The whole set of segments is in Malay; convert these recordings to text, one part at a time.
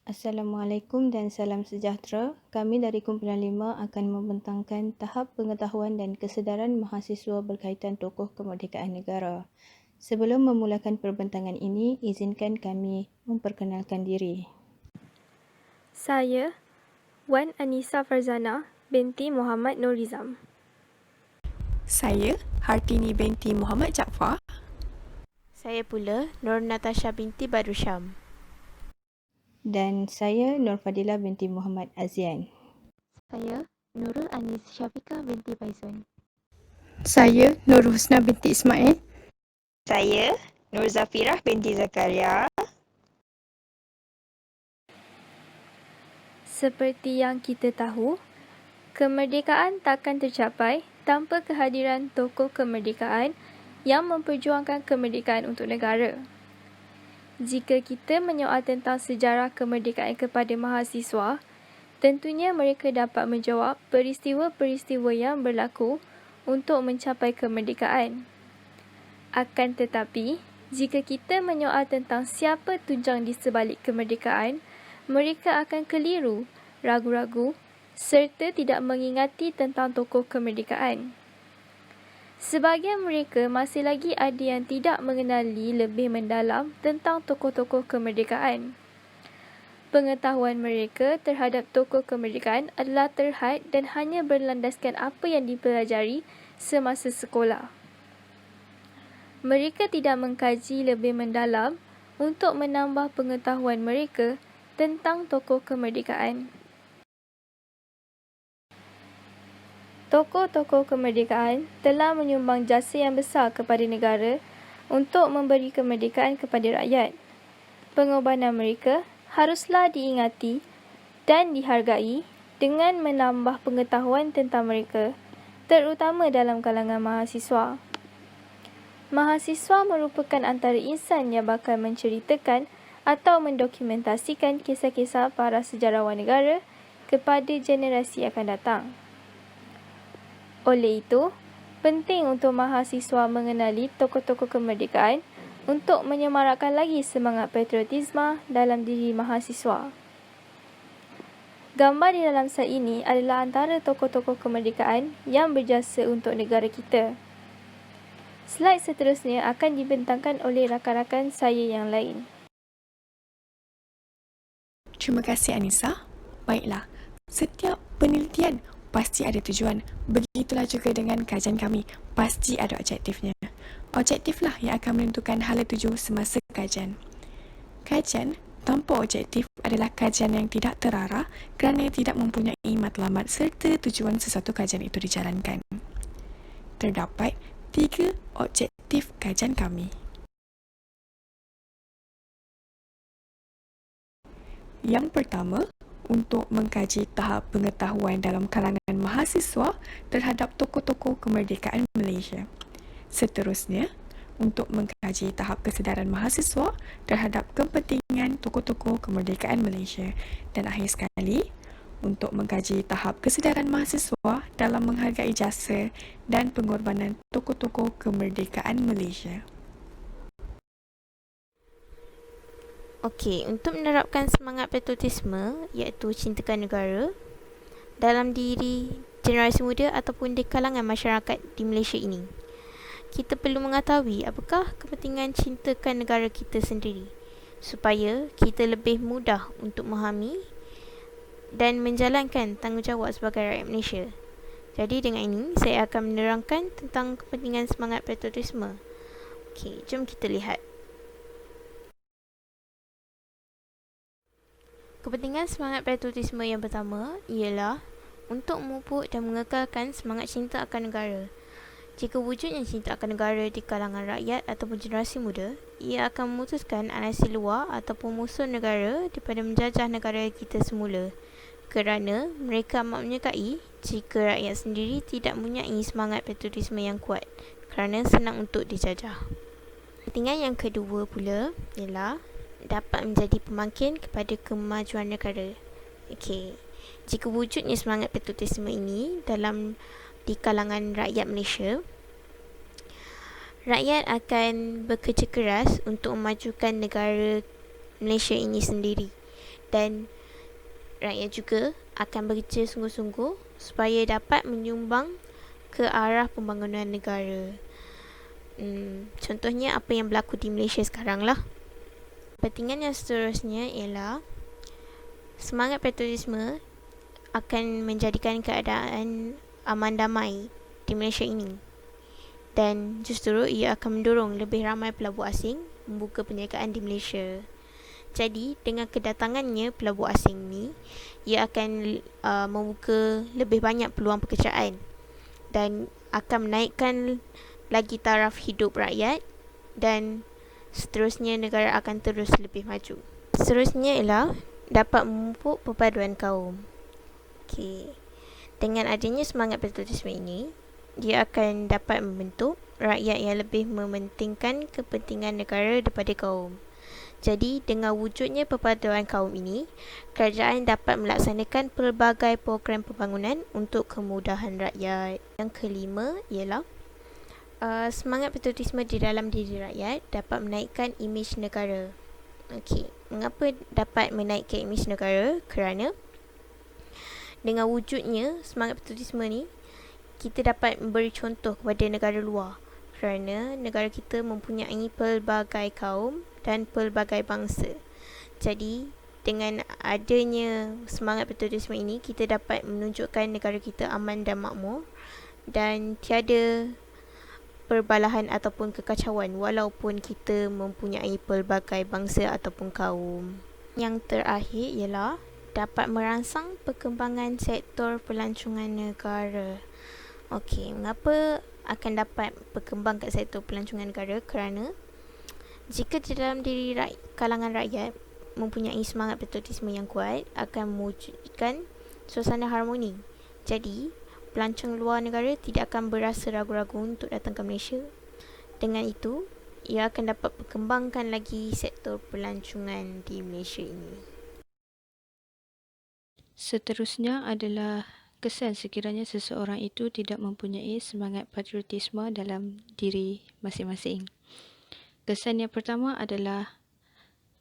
Assalamualaikum dan salam sejahtera. Kami dari Kumpulan 5 akan membentangkan tahap pengetahuan dan kesedaran mahasiswa berkaitan tokoh kemerdekaan negara. Sebelum memulakan perbentangan ini, izinkan kami memperkenalkan diri. Saya, Wan Anissa Farzana binti Muhammad Nurizam. Saya, Hartini binti Muhammad Jaafar. Saya pula, Nur Natasha binti Badrusyam. Dan saya, Nur Fadilah binti Muhammad Azian. Saya, Nurul Anis Syafiqah binti Faizan. Saya, Nur Husna binti Ismail. Saya, Nur Zafirah binti Zakaria. Seperti yang kita tahu, kemerdekaan takkan tercapai tanpa kehadiran tokoh kemerdekaan yang memperjuangkan kemerdekaan untuk negara. Jika kita menyoal tentang sejarah kemerdekaan kepada mahasiswa, tentunya mereka dapat menjawab peristiwa-peristiwa yang berlaku untuk mencapai kemerdekaan. Akan tetapi, jika kita menyoal tentang siapa tunjang di sebalik kemerdekaan, mereka akan keliru, ragu-ragu serta tidak mengingati tentang tokoh kemerdekaan. Sebahagian mereka masih lagi ada yang tidak mengenali lebih mendalam tentang tokoh-tokoh kemerdekaan. Pengetahuan mereka terhadap tokoh kemerdekaan adalah terhad dan hanya berlandaskan apa yang dipelajari semasa sekolah. Mereka tidak mengkaji lebih mendalam untuk menambah pengetahuan mereka tentang tokoh kemerdekaan. Tokoh-tokoh kemerdekaan telah menyumbang jasa yang besar kepada negara untuk memberi kemerdekaan kepada rakyat. Pengorbanan mereka haruslah diingati dan dihargai dengan menambah pengetahuan tentang mereka, terutama dalam kalangan mahasiswa. Mahasiswa merupakan antara insan yang bakal menceritakan atau mendokumentasikan kisah-kisah para sejarawan negara kepada generasi akan datang. Oleh itu, penting untuk mahasiswa mengenali tokoh-tokoh kemerdekaan untuk menyemarakkan lagi semangat patriotisme dalam diri mahasiswa. Gambar di dalam slide ini adalah antara tokoh-tokoh kemerdekaan yang berjasa untuk negara kita. Slide seterusnya akan dibentangkan oleh rakan-rakan saya yang lain. Terima kasih Anissa. Baiklah, setiap penelitian pasti ada tujuan. Begitulah juga dengan kajian kami, pasti ada objektifnya. Objektiflah yang akan menentukan hala tuju semasa kajian. Kajian tanpa objektif adalah kajian yang tidak terarah kerana tidak mempunyai matlamat serta tujuan sesuatu kajian itu dijalankan. Terdapat 3 objektif kajian kami. Yang pertama, untuk mengkaji tahap pengetahuan dalam kalangan mahasiswa terhadap tokoh-tokoh kemerdekaan Malaysia. Seterusnya, untuk mengkaji tahap kesedaran mahasiswa terhadap kepentingan tokoh-tokoh kemerdekaan Malaysia. Dan akhir sekali, untuk mengkaji tahap kesedaran mahasiswa dalam menghargai jasa dan pengorbanan tokoh-tokoh kemerdekaan Malaysia. Okey, untuk menerapkan semangat patriotisme iaitu cintakan negara dalam diri generasi muda ataupun di kalangan masyarakat di Malaysia ini, kita perlu mengetahui apakah kepentingan cintakan negara kita sendiri supaya kita lebih mudah untuk memahami dan menjalankan tanggungjawab sebagai rakyat Malaysia. Jadi dengan ini saya akan menerangkan tentang kepentingan semangat patriotisme. Okey, jom kita lihat. Kepentingan semangat patriotisme yang pertama ialah untuk memupuk dan mengekalkan semangat cinta akan negara. Jika wujudnya cinta akan negara di kalangan rakyat ataupun generasi muda, ia akan memutuskan anasi luar ataupun musuh negara daripada menjajah negara kita semula. Kerana mereka amat menyukai jika rakyat sendiri tidak mempunyai semangat patriotisme yang kuat kerana senang untuk dijajah. Kepentingan yang kedua pula ialah dapat menjadi pemangkin kepada kemajuan negara. Okey, jika wujudnya semangat patriotisme ini di kalangan rakyat Malaysia, rakyat akan bekerja keras untuk memajukan negara Malaysia ini sendiri dan rakyat juga akan bekerja sungguh-sungguh supaya dapat menyumbang ke arah pembangunan negara. Contohnya apa yang berlaku di Malaysia sekarang lah. Pentingan yang seterusnya ialah semangat patriotisme akan menjadikan keadaan aman damai di Malaysia ini. Dan justru ia akan mendorong lebih ramai pelabur asing membuka perniagaan di Malaysia. Jadi dengan kedatangannya pelabur asing ni, ia akan membuka lebih banyak peluang pekerjaan dan akan menaikkan lagi taraf hidup rakyat dan seterusnya negara akan terus lebih maju. Seterusnya ialah dapat memupuk perpaduan kaum. Okey. Dengan adanya semangat patriotisme ini, dia akan dapat membentuk rakyat yang lebih mementingkan kepentingan negara daripada kaum. Jadi, dengan wujudnya perpaduan kaum ini, kerajaan dapat melaksanakan pelbagai program pembangunan untuk kemudahan rakyat. Yang kelima ialah semangat patriotisme di dalam diri rakyat dapat menaikkan imej negara. Okey, mengapa dapat menaikkan imej negara? Kerana dengan wujudnya semangat patriotisme ni, kita dapat memberi contoh kepada negara luar kerana negara kita mempunyai pelbagai kaum dan pelbagai bangsa. Jadi, dengan adanya semangat patriotisme ini, kita dapat menunjukkan negara kita aman dan makmur dan tiada perbalahan ataupun kekacauan walaupun kita mempunyai pelbagai bangsa ataupun kaum. Yang terakhir ialah dapat merangsang perkembangan sektor pelancongan negara. Okey, mengapa akan dapat berkembang kat sektor pelancongan negara? Kerana jika di dalam diri kalangan rakyat mempunyai semangat patriotisme yang kuat, akan mewujudkan suasana harmoni. Jadi, pelancong luar negara tidak akan berasa ragu-ragu untuk datang ke Malaysia. Dengan itu, ia akan dapat perkembangkan lagi sektor pelancongan di Malaysia ini. Seterusnya adalah kesan sekiranya seseorang itu tidak mempunyai semangat patriotisme dalam diri masing-masing. Kesan yang pertama adalah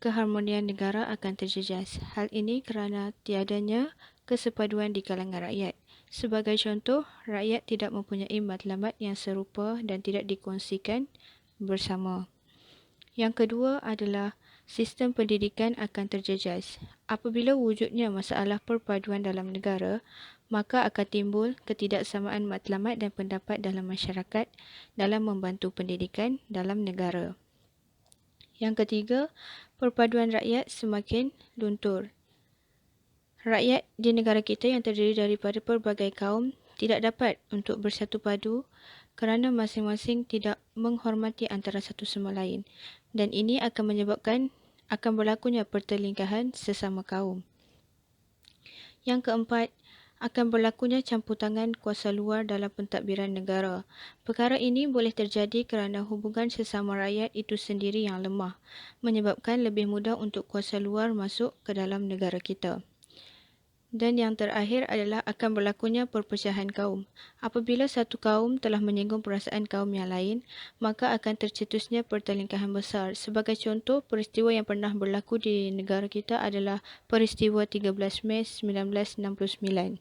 keharmonian negara akan terjejas. Hal ini kerana tiadanya kesepaduan di kalangan rakyat. Sebagai contoh, rakyat tidak mempunyai matlamat yang serupa dan tidak dikongsikan bersama. Yang kedua adalah sistem pendidikan akan terjejas. Apabila wujudnya masalah perpaduan dalam negara, maka akan timbul ketidaksamaan matlamat dan pendapat dalam masyarakat dalam membantu pendidikan dalam negara. Yang ketiga, perpaduan rakyat semakin luntur. Rakyat di negara kita yang terdiri daripada pelbagai kaum tidak dapat untuk bersatu padu kerana masing-masing tidak menghormati antara satu sama lain, dan ini akan menyebabkan akan berlakunya pertelingkahan sesama kaum. Yang keempat, akan berlakunya campur tangan kuasa luar dalam pentadbiran negara. Perkara ini boleh terjadi kerana hubungan sesama rakyat itu sendiri yang lemah, menyebabkan lebih mudah untuk kuasa luar masuk ke dalam negara kita. Dan yang terakhir adalah akan berlakunya perpecahan kaum. Apabila satu kaum telah menyinggung perasaan kaum yang lain, maka akan tercetusnya pertelingkahan besar. Sebagai contoh, peristiwa yang pernah berlaku di negara kita adalah peristiwa 13 Mei 1969.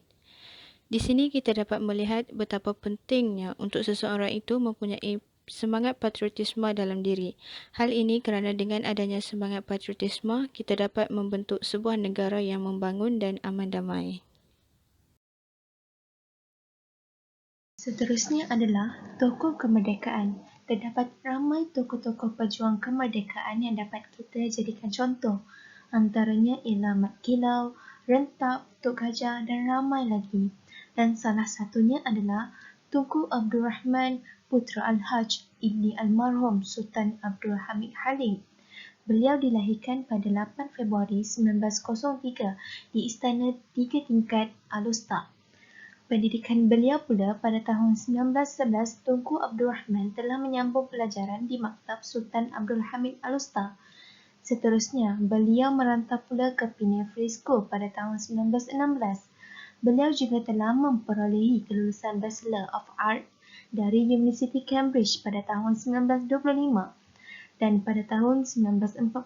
Di sini kita dapat melihat betapa pentingnya untuk seseorang itu mempunyai semangat patriotisme dalam diri. Hal ini kerana dengan adanya semangat patriotisme, kita dapat membentuk sebuah negara yang membangun dan aman damai. Seterusnya adalah tokoh kemerdekaan. Terdapat ramai tokoh-tokoh pejuang kemerdekaan yang dapat kita jadikan contoh. Antaranya ialah Mat Kilau, Rentap, Tok Gajah dan ramai lagi. Dan salah satunya adalah Tunku Abdul Rahman, putra Al-Haj Ibni Almarhum Sultan Abdul Hamid Halim. Beliau dilahirkan pada 8 Februari 1903 di Istana 3 Tingkat Al-Usta. Pendidikan beliau pula pada tahun 1911, Tunku Abdul Rahman telah menyambung pelajaran di Maktab Sultan Abdul Hamid Al-Usta. Seterusnya, beliau merantau pula ke Penang Free School pada tahun 1916. Beliau juga telah memperolehi kelulusan Bachelor of Art dari Universiti Cambridge pada tahun 1925. dan pada tahun 1945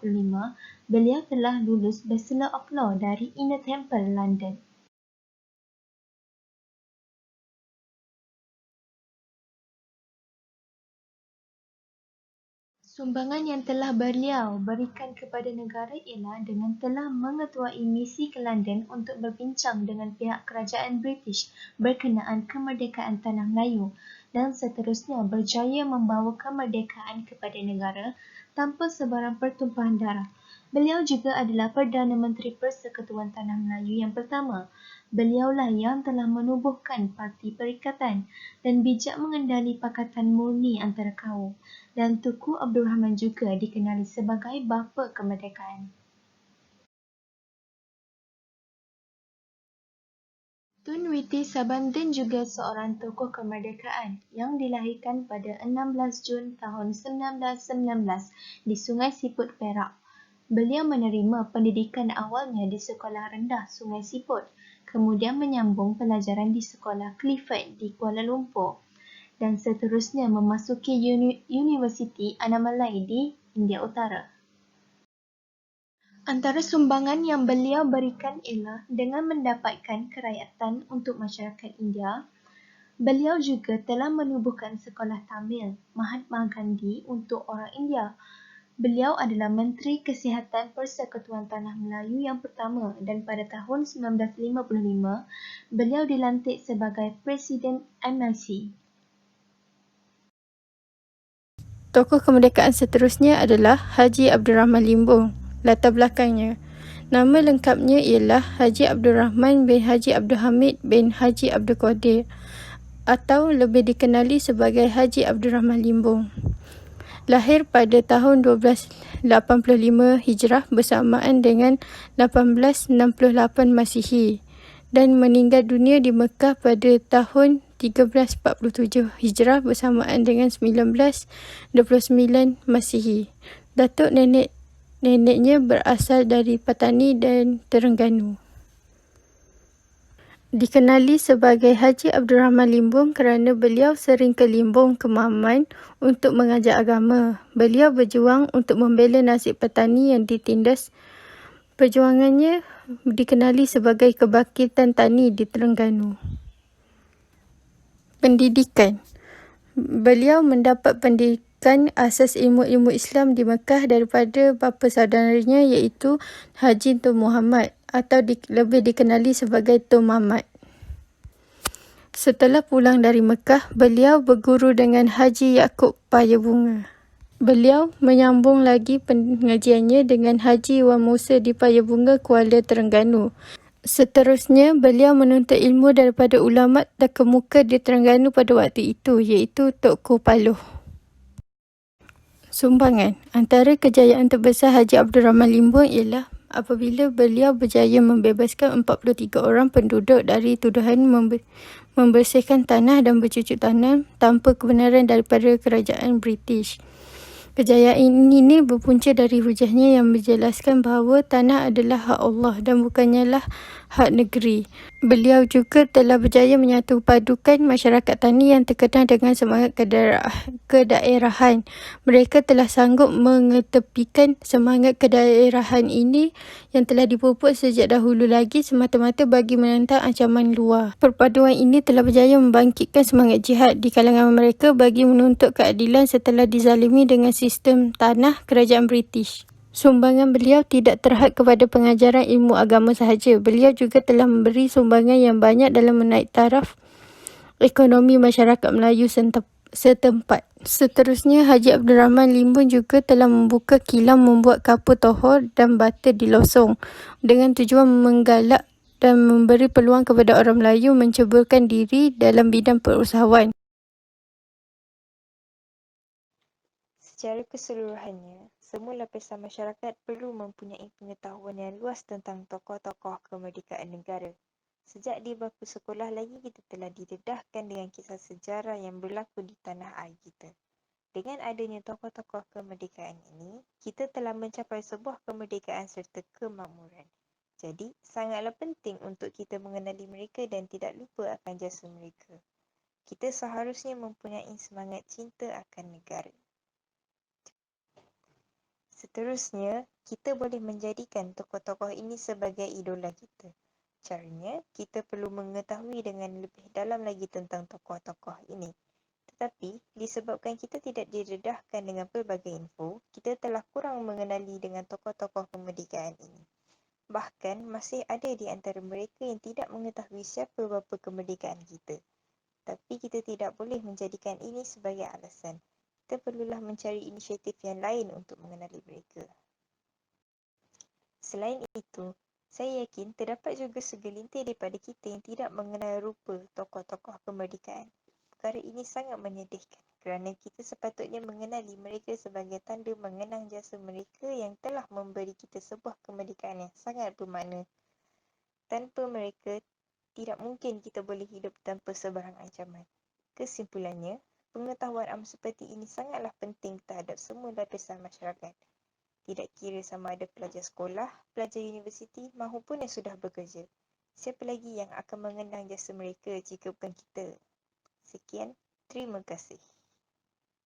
beliau telah lulus Bachelor of Law dari Inner Temple, London. Sumbangan yang telah beliau berikan kepada negara ialah dengan telah mengetuai misi ke London untuk berbincang dengan pihak kerajaan British berkenaan kemerdekaan Tanah Melayu dan seterusnya berjaya membawa kemerdekaan kepada negara tanpa sebarang pertumpahan darah. Beliau juga adalah Perdana Menteri Persekutuan Tanah Melayu yang pertama. Beliaulah yang telah menubuhkan Parti Perikatan dan bijak mengendali Pakatan Murni antara kaum. Dan Tunku Abdul Rahman juga dikenali sebagai bapa kemerdekaan. Tun Witi Sabandin juga seorang tokoh kemerdekaan yang dilahirkan pada 16 Jun tahun 1919 di Sungai Siput, Perak. Beliau menerima pendidikan awalnya di Sekolah Rendah Sungai Siput, kemudian menyambung pelajaran di Sekolah Clifford di Kuala Lumpur dan seterusnya memasuki Universiti Annamalai di India Utara. Antara sumbangan yang beliau berikan ialah dengan mendapatkan kerakyatan untuk masyarakat India. Beliau juga telah menubuhkan Sekolah Tamil Mahatma Gandhi untuk orang India. Beliau adalah Menteri Kesihatan Persekutuan Tanah Melayu yang pertama dan pada tahun 1955, beliau dilantik sebagai Presiden MIC. Tokoh kemerdekaan seterusnya adalah Haji Abdul Rahman Limbung. Latar belakangnya, nama lengkapnya ialah Haji Abdul Rahman bin Haji Abdul Hamid bin Haji Abdul Qadir atau lebih dikenali sebagai Haji Abdul Rahman Limbung. Lahir pada tahun 1285 Hijrah bersamaan dengan 1868 Masihi dan meninggal dunia di Mekah pada tahun 1347 Hijrah bersamaan dengan 1929 Masihi. Datuk neneknya berasal dari Patani dan Terengganu. Dikenali sebagai Haji Abdul Rahman Limbung kerana beliau sering ke Limbung, Kemaman untuk mengajar agama. Beliau berjuang untuk membela nasib petani yang ditindas. Perjuangannya dikenali sebagai Kebangkitan Tani di Terengganu. Pendidikan. Beliau mendapat pendidikan asas ilmu-ilmu Islam di Mekah daripada bapa saudaranya iaitu Haji Tun Muhammad atau lebih dikenali sebagai Tun Mamat. Setelah pulang dari Mekah, beliau berguru dengan Haji Yaakob Payabunga. Beliau menyambung lagi pengajiannya dengan Haji Wan Musa di Payabunga, Kuala Terengganu. Seterusnya, beliau menuntut ilmu daripada ulama terkemuka di Terengganu pada waktu itu, iaitu Tok Paloh. Sumbangan. Antara kejayaan terbesar Haji Abdul Rahman Limbung ialah apabila beliau berjaya membebaskan 43 orang penduduk dari tuduhan membersihkan tanah dan bercucuk tanam tanpa kebenaran daripada kerajaan British. Kejayaan ini berpunca dari hujahnya yang menjelaskan bahawa tanah adalah hak Allah dan bukannya hak negeri. Beliau juga telah berjaya menyatu padukan masyarakat tani yang terkenal dengan semangat kedaerahan. Mereka telah sanggup mengetepikan semangat kedaerahan ini yang telah dipupuk sejak dahulu lagi semata-mata bagi menentang ancaman luar. Perpaduan ini telah berjaya membangkitkan semangat jihad di kalangan mereka bagi menuntut keadilan setelah dizalimi dengan sistem tanah kerajaan British. Sumbangan beliau tidak terhad kepada pengajaran ilmu agama sahaja. Beliau juga telah memberi sumbangan yang banyak dalam menaik taraf ekonomi masyarakat Melayu setempat. Seterusnya, Haji Abdul Rahman Limbung juga telah membuka kilang membuat kapur tohor dan bata di Losong dengan tujuan menggalak dan memberi peluang kepada orang Melayu menceburkan diri dalam bidang perusahaan. Secara keseluruhannya, semua lapisan masyarakat perlu mempunyai pengetahuan yang luas tentang tokoh-tokoh kemerdekaan negara. Sejak di bangku sekolah lagi kita telah didedahkan dengan kisah sejarah yang berlaku di tanah air kita. Dengan adanya tokoh-tokoh kemerdekaan ini, kita telah mencapai sebuah kemerdekaan serta kemakmuran. Jadi, sangatlah penting untuk kita mengenali mereka dan tidak lupa akan jasa mereka. Kita seharusnya mempunyai semangat cinta akan negara. Seterusnya, kita boleh menjadikan tokoh-tokoh ini sebagai idola kita. Caranya, kita perlu mengetahui dengan lebih dalam lagi tentang tokoh-tokoh ini. Tetapi, disebabkan kita tidak didedahkan dengan pelbagai info, kita telah kurang mengenali dengan tokoh-tokoh kemerdekaan ini. Bahkan, masih ada di antara mereka yang tidak mengetahui siapa bapa kemerdekaan kita. Tapi kita tidak boleh menjadikan ini sebagai alasan. Kita perlulah mencari inisiatif yang lain untuk mengenali mereka. Selain itu, saya yakin terdapat juga segelintir daripada kita yang tidak mengenal rupa tokoh-tokoh kemerdekaan. Perkara ini sangat menyedihkan kerana kita sepatutnya mengenali mereka sebagai tanda mengenang jasa mereka yang telah memberi kita sebuah kemerdekaan yang sangat bermakna. Tanpa mereka, tidak mungkin kita boleh hidup tanpa sebarang ancaman. Kesimpulannya, pengetahuan am seperti ini sangatlah penting terhadap semua lapisan masyarakat. Tidak kira sama ada pelajar sekolah, pelajar universiti mahupun yang sudah bekerja. Siapa lagi yang akan mengenang jasa mereka jika bukan kita? Sekian, terima kasih.